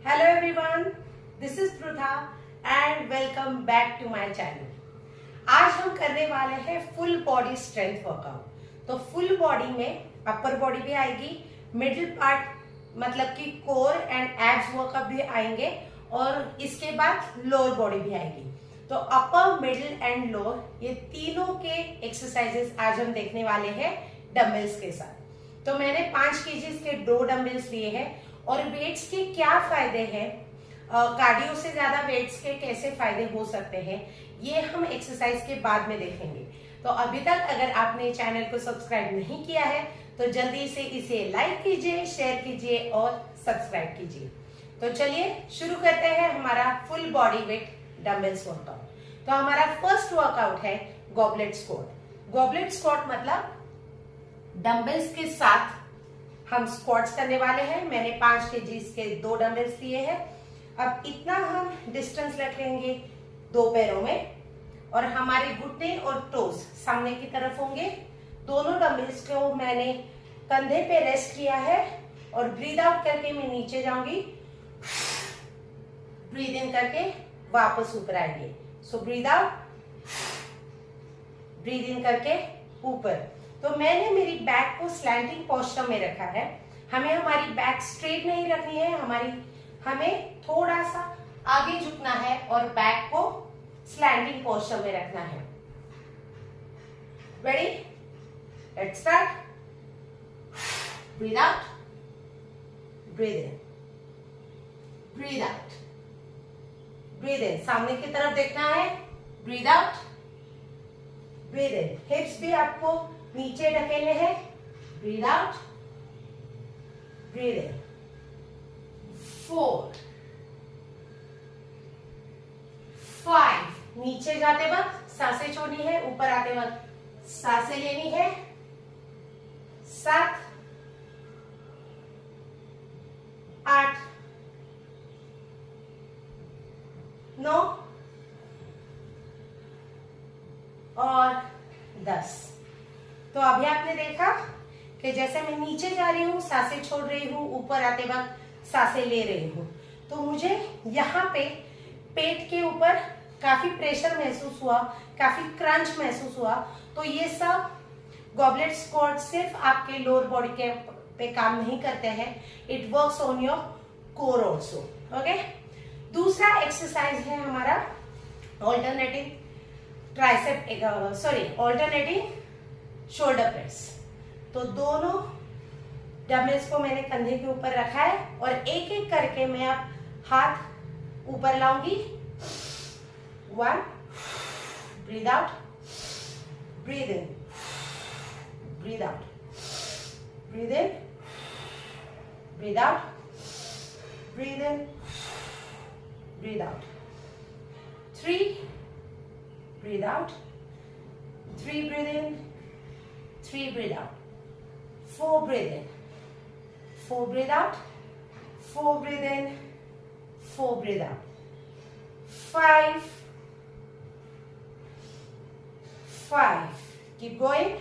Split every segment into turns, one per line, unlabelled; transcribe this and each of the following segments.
Hello everyone, this is Pritha and welcome back to my channel. आज हम करने वाले हैं फुल बॉडी स्ट्रेंथ वर्कआउट। तो फुल बॉडी में अपर बॉडी भी आएगी, मिडिल पार्ट मतलब कि कोर एंड एब्स वर्कआउट भी आएंगे और इसके बाद लोअर बॉडी भी आएगी। तो अपर, मिडिल एंड लोअर ये तीनों के एक्सरसाइजेस आज हम देखने वाले हैं डंबल्स के साथ। तो मैंने 5 kg के 2 डंबल्स लिए हैं और वेट्स के क्या फायदे हैं, कार्डियो से ज्यादा वेट्स के कैसे फायदे हो सकते हैं, ये हम एक्सरसाइज के बाद में देखेंगे। तो अभी तक अगर आपने चैनल को सब्सक्राइब नहीं किया है तो जल्दी से इसे लाइक कीजिए, शेयर कीजिए और सब्सक्राइब कीजिए। तो चलिए शुरू करते हैं हमारा full body weight dumbbells workout. तो हमारा फर्स्ट वर्कआउट है गॉबलेट स्क्वाट। गॉबलेट स्क्वाट मतलब डंबल्स के साथ हम स्क्वाट्स करने वाले हैं। मैंने 5 kg के 2 डंबल्स लिए हैं। अब इतना हम डिस्टेंस रखेंगे 2 पैरों में और हमारे घुटने और टोज सामने की तरफ होंगे। दोनों डंबल्स को मैंने कंधे पे रेस्ट किया है और ब्रीद आउट करके मैं नीचे जाऊंगी, ब्रीद इन करके वापस ऊपर आएंगे। सो ब्रीद आउट, ब्रीद इन करके ऊपर। तो मैंने मेरी बैक को स्लैंटिंग पोस्चर में रखा है। हमें हमारी बैक स्ट्रेट नहीं रखनी है, हमें थोड़ा सा आगे झुकना है और बैक को स्लैंटिंग पोस्चर में रखना है। Ready? Let's start. Breathe out, breathe in, breathe out, breathe in. सामने की तरफ देखना है। Breathe out, breathe in. हिप्स भी आपको नीचे ढकेलने हैं। Breathe out, breathe in. 4, 5। नीचे जाते वक्त सांसें छोड़नी है, ऊपर आते वक्त सांसें लेनी है। 7, 8, 9 और 10। तो अभी आपने देखा कि जैसे मैं नीचे जा रही हूँ सांसें छोड़ रही हूँ, ऊपर आते वक्त सांसें ले रही हूँ। तो मुझे यहाँ पे पेट के ऊपर काफी प्रेशर महसूस हुआ, काफी क्रंच महसूस हुआ। तो ये सब गॉबलेट स्क्वाट सिर्फ आपके लोअर बॉडी के पे काम नहीं करते हैं, it works on your core also. Okay, दूसरा एक्सरसाइज है हमारा ऑल्टरनेटिंग शोल्डर प्रेस। तो दोनों डंबल्स को मैंने कंधे के ऊपर रखा है और एक एक करके मैं अब हाथ ऊपर लाऊंगी। 1, breathe out, breathe in, breathe out, breathe in, breathe out, breathe in, breathe out. 3, breathe out, 3 breathe in, 3 breathe out, 4 breathe in, 4 breathe out, 4 breathe in, 4 breathe out, 5, 5, keep going,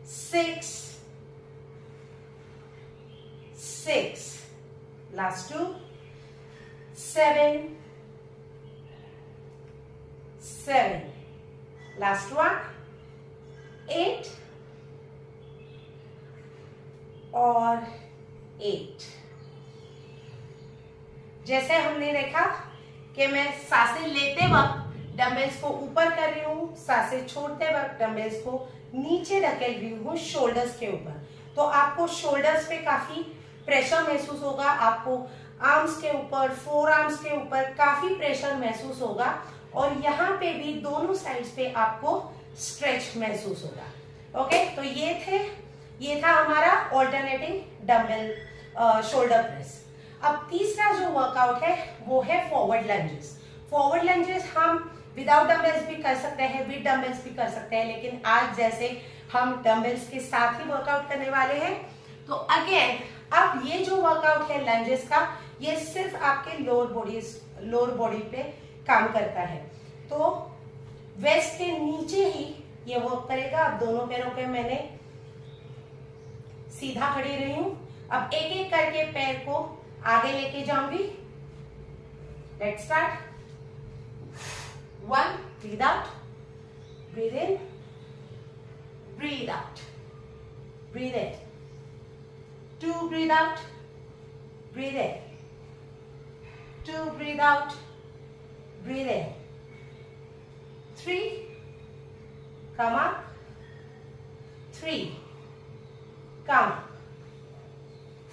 6, 6, last 2, 7, 7, last one, 8 और 8। जैसे हमने देखा कि मैं सांसें लेते वक्त dumbbells को ऊपर कर रही हूँ, सांसें छोड़ते वक्त डंबल्स को नीचे ढकेल रही हूँ शोल्डर्स के ऊपर। तो आपको शोल्डर्स पे काफी प्रेशर महसूस होगा, आपको आर्म्स के ऊपर, फोर आर्म्स के ऊपर काफी प्रेशर महसूस होगा और यहाँ पे भी दोनों साइड्स पे आपको स्ट्रेच महसूस होगा। ओके, तो ये था हमारा ऑल्टरनेटिंग डंबल शोल्डर प्रेस। अब तीसरा जो वर्कआउट है वो है फॉरवर्ड लंजेस। फॉरवर्ड लंजेस हम विदाउट डंबल्स भी कर सकते हैं, विद डंबल्स भी कर सकते हैं, लेकिन आज जैसे हम डंबल्स के साथ ही वर्कआउट करने वाले हैं तो अगेन अब ये जो वर्कआउट है लंजेस का, ये सिर्फ आपके लोअर बॉडी पे काम करता है। तो वेस्ट के नीचे ही ये वर्क करेगा। अब दोनों पैरों पे मैंने सीधा खड़ी रही हूं। अब एक एक करके पैर को आगे लेके जाऊंगी। Let's start. 1, breathe out, breathe in, breathe out, breathe in. 2, breathe out, breathe in, 2, breathe out, breathe in, 3, come up, 3, come,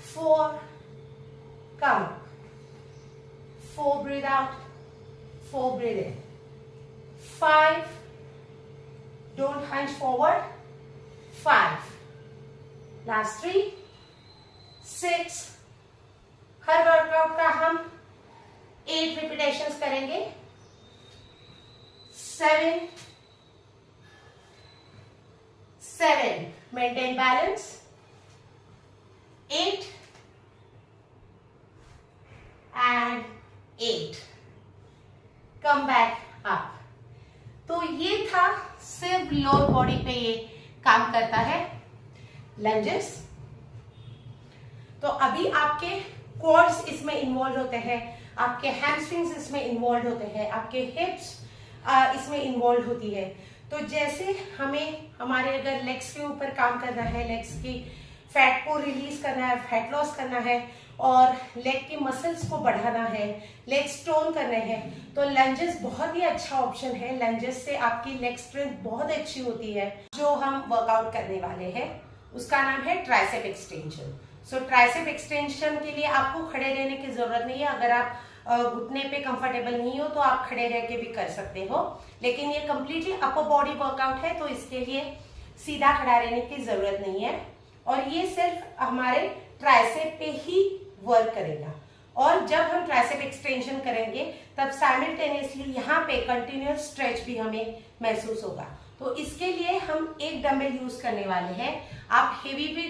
4, come, 4, breathe out, 4, breathe in, 5, don't hunch forward, 5, last 3, 6, her workout का हम 8 repetitions करेंगे, 7, maintain balance, 8 and 8, come back up। तो ये था सिर्फ lower body पे ये काम करता है लंजेस। तो अभी आपके क्वाड्स इसमें इन्वॉल्व होते हैं, आपके हैमस्ट्रिंग्स इसमें इन्वॉल्व होते हैं, आपके हिप्स इसमें इन्वॉल्व होती है। तो जैसे हमें हमारे अगर लेग्स के ऊपर काम करना है, लेग्स की फैट को रिलीज करना है, फैट लॉस करना है और लेग के मसल्स को बढ़ाना है, लेग्स टोन करने हैं, तो लंजेस बहुत ही अच्छा ऑप्शन है। लंजेस से आपकी लेग स्ट्रेंथ बहुत अच्छी होती है। जो हम वर्कआउट करने वाले हैं उसका नाम है ट्राइसेप एक्सटेंशन। सो ट्राइसेप एक्सटेंशन के लिए आपको खड़े रहने की जरूरत नहीं है। अगर आप घुटने पे कंफर्टेबल नहीं हो तो आप खड़े रह के भी कर सकते हो, लेकिन ये कंप्लीटली अपर बॉडी वर्कआउट है, तो इसके लिए सीधा खड़ा रहने की जरूरत नहीं है और ये सिर्फ हमारे ट्राइसेप पे ही वर्क करेगा। और जब हम ट्राइसेप एक्सटेंशन करेंगे तब साइमल्टेनियसली यहाँ पे कंटिन्यूअस स्ट्रेच भी हमें महसूस होगा। तो इसके लिए हम एक डंबल यूज करने वाले हैं। आप हेवी भी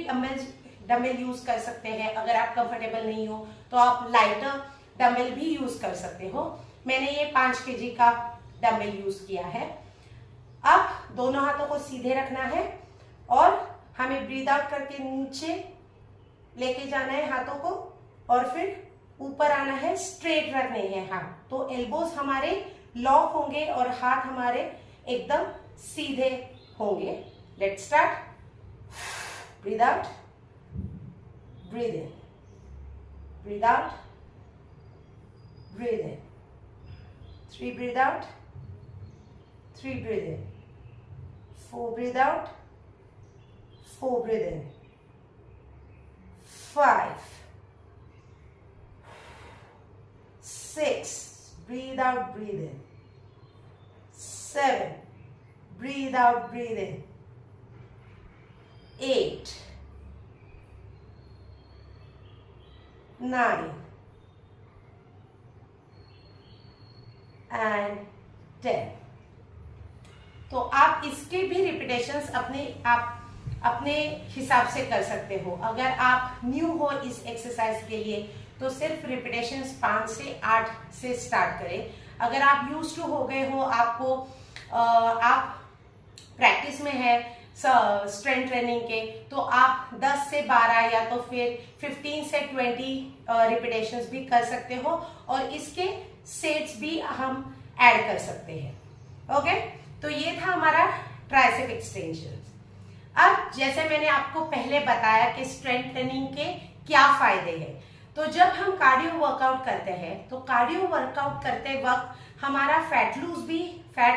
डंबल यूज कर सकते हैं। अगर आप कंफर्टेबल नहीं हो तो आप लाइटर डंबल भी यूज कर सकते हो। मैंने ये 5 kg का डंबल यूज किया है। अब दोनों हाथों को सीधे रखना है और हमें ब्रीथ आउट करके नीचे लेके जाना है हाथों को और फिर ऊपर आना है, स्ट्रेट रखने हैं हाथ। तो एल्बोज हमारे लॉक होंगे और हाथ हमारे एकदम सीधे होंगे। Let's start. Breathe out, breathe in, breathe out, breathe in, 3 breathe out, 3 breathe in, 4 breathe out, 4 breathe in, 5, 6, breathe out, breathe in, 7, breathe out, breathe in, 8, 9 and 10। तो आप इसके भी रिपीटेशंस अपने हिसाब से कर सकते हो। अगर आप न्यू हो इस एक्सरसाइज के लिए तो सिर्फ रिपीटेशंस 5 से 8 से स्टार्ट करें। अगर आप यूज्ड टू हो गए हो, आप प्रैक्टिस में है स्ट्रेंथ ट्रेनिंग के, तो आप 10 से 12 या तो फिर 15 से 20 रिपीटेशंस भी कर सकते हो और इसके सेट्स भी हम ऐड कर सकते हैं। ओके, तो ये था हमारा ट्राइसेप एक्सटेंशन। अब जैसे मैंने आपको पहले बताया कि स्ट्रेंथ ट्रेनिंग के क्या फायदे हैं, तो जब हम कार्डियो वर्कआउट करते हैं तो कार्डियो वर्कआउट करते वक्त हमारा फैट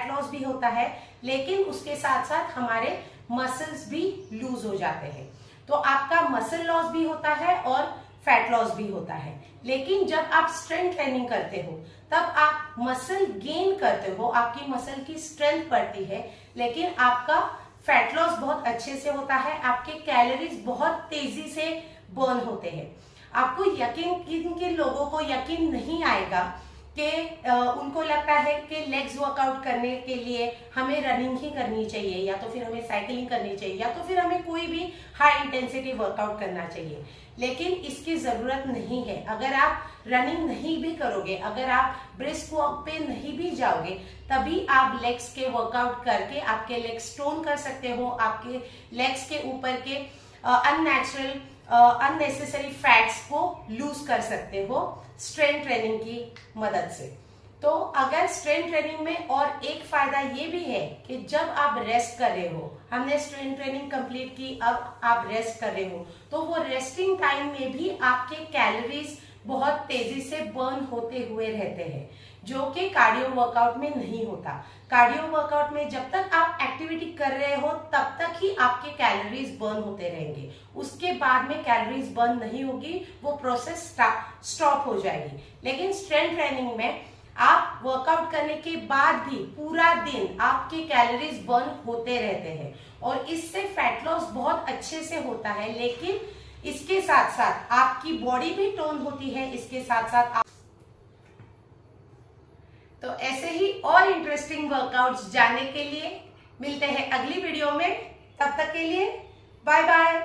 लॉस भी होता है, लेकिन उसके साथ साथ हमारे मसल्स भी लूज हो जाते हैं। तो आपका मसल लॉस भी होता है और फैट लॉस भी होता है। लेकिन जब आप स्ट्रेंथ ट्रेनिंग करते हो तब आप मसल गेन करते हो, आपकी मसल की स्ट्रेंथ बढ़ती है, लेकिन आपका फैट लॉस बहुत अच्छे से होता है, आपके कैलोरीज बहुत तेजी से बर्न होते हैं। आपको यकीन, किन लोगों को यकीन नहीं आएगा कि उनको लगता है कि लेग्स वर्कआउट करने के लिए हमें रनिंग ही करनी चाहिए, या तो फिर हमें साइकिलिंग करनी चाहिए, या तो फिर हमें कोई भी हाई इंटेंसिटी वर्कआउट करना चाहिए, लेकिन इसकी जरूरत नहीं है। अगर आप रनिंग नहीं भी करोगे, अगर आप ब्रिस्क वॉक पे नहीं भी जाओगे, तभी आप लेग्स के वर्कआउट करके आपके लेग्स टोन कर सकते हो, आपके लेग्स के ऊपर के अननेचुरल अननेसेसरी फैट्स को लूज कर सकते हो स्ट्रेंथ ट्रेनिंग की मदद से। तो अगर स्ट्रेंथ ट्रेनिंग में और एक फायदा ये भी है कि जब आप रेस्ट कर रहे हो, हमने स्ट्रेंथ ट्रेनिंग कंप्लीट की, अब आप रेस्ट कर रहे हो, तो वो रेस्टिंग टाइम में भी आपके कैलोरीज बहुत तेजी से बर्न होते हुए रहते हैं, जो कि कार्डियो वर्कआउट में नहीं होता। कार्डियो वर्कआउट में जब तक आप एक्टिविटी कर रहे हो तब तक ही आपके कैलोरीज बर्न होते रहेंगे, उसके बाद में कैलोरीज बर्न नहीं होगी, वो प्रोसेस स्टॉप हो जाएगी। लेकिन स्ट्रेंथ ट्रेनिंग में आप वर्कआउट करने के बाद भी पूरा दिन आपके कैलोरीज बर्न होते रहते हैं और इससे फैट लॉस बहुत अच्छे से होता है। लेकिन इसके साथ साथ आपकी बॉडी भी टोन होती है, इसके साथ साथ तो ऐसे ही और इंटरेस्टिंग वर्कआउट्स जानने के लिए मिलते हैं अगली वीडियो में। तब तक के लिए बाय बाय।